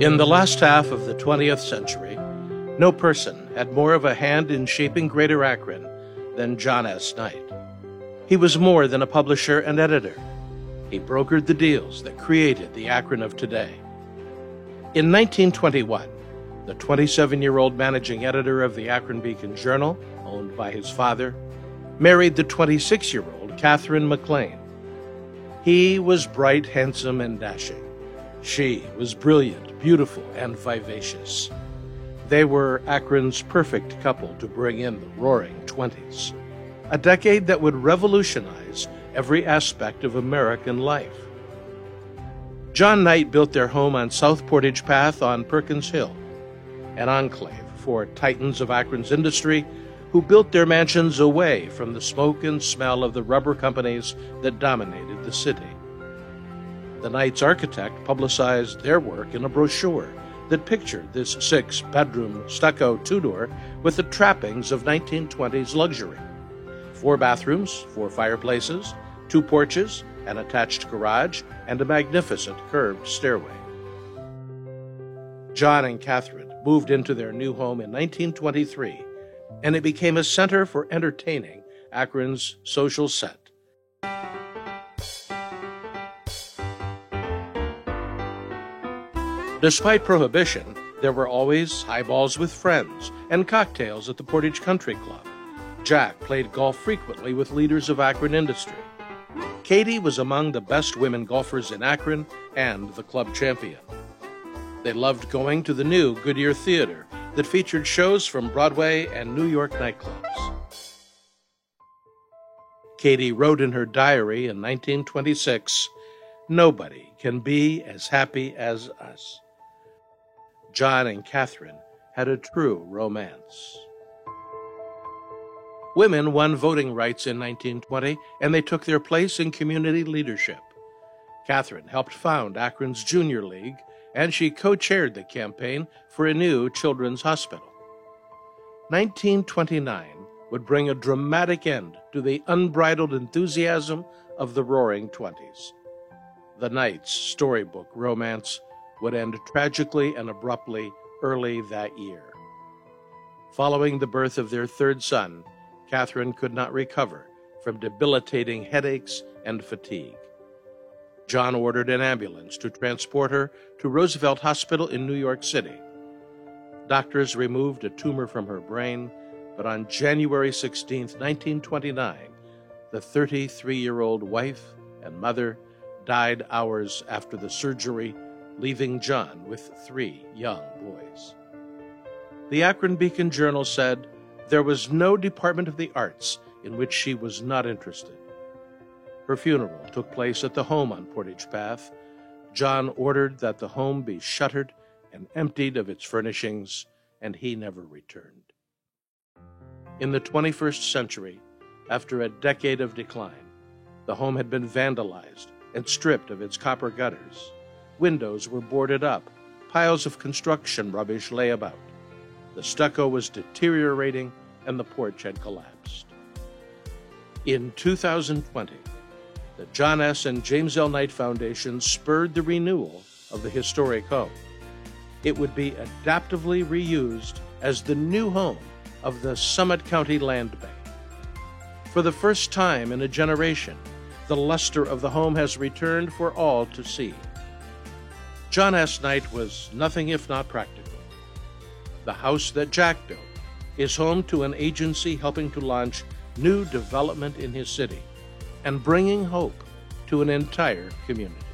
In the last half of the 20th century, no person had more of a hand in shaping Greater Akron than John S. Knight. He was more than a publisher and editor. He brokered the deals that created the Akron of today. In 1921, the 27-year-old managing editor of the Akron Beacon-Journal, owned by his father, married the 26-year-old Catherine McLean. He was bright, handsome, and dashing. She was brilliant, beautiful, and vivacious. They were Akron's perfect couple to bring in the Roaring '20s, a decade that would revolutionize every aspect of American life. John Knight built their home on South Portage Path on Perkins Hill, an enclave for titans of Akron's industry who built their mansions away from the smoke and smell of the rubber companies that dominated the city. The Knight's architect publicized their work in a brochure that pictured this 6-bedroom stucco two-door with the trappings of 1920s luxury. 4 bathrooms, 4 fireplaces, 2 porches, an attached garage, and a magnificent curved stairway. John and Catherine moved into their new home in 1923, and it became a center for entertaining Akron's social set. Despite prohibition, there were always highballs with friends and cocktails at the Portage Country Club. Jack played golf frequently with leaders of Akron industry. Katie was among the best women golfers in Akron and the club champion. They loved going to the new Goodyear Theater that featured shows from Broadway and New York nightclubs. Katie wrote in her diary in 1926, "Nobody can be as happy as us." John and Catherine had a true romance. Women won voting rights in 1920, and they took their place in community leadership. Catherine helped found Akron's Junior League, and she co-chaired the campaign for a new children's hospital. 1929 would bring a dramatic end to the unbridled enthusiasm of the Roaring '20s. The Knights' storybook romance would end tragically and abruptly early that year. Following the birth of their 3rd son, Catherine could not recover from debilitating headaches and fatigue. John ordered an ambulance to transport her to Roosevelt Hospital in New York City. Doctors removed a tumor from her brain, but on January 16, 1929, the 33-year-old wife and mother died hours after the surgery, leaving John with 3 young boys. The Akron Beacon-Journal said there was no department of the arts in which she was not interested. Her funeral took place at the home on Portage Path. John ordered that the home be shuttered and emptied of its furnishings, and he never returned. In the 21st century, after a decade of decline, the home had been vandalized and stripped of its copper gutters. Windows were boarded up. Piles of construction rubbish lay about. The stucco was deteriorating, and the porch had collapsed. In 2020, the John S. and James L. Knight Foundation spurred the renewal of the historic home. It would be adaptively reused as the new home of the Summit County Land Bank. For the first time in a generation, the luster of the home has returned for all to see. John S. Knight was nothing if not practical. The house that Jack built is home to an agency helping to launch new development in his city and bringing hope to an entire community.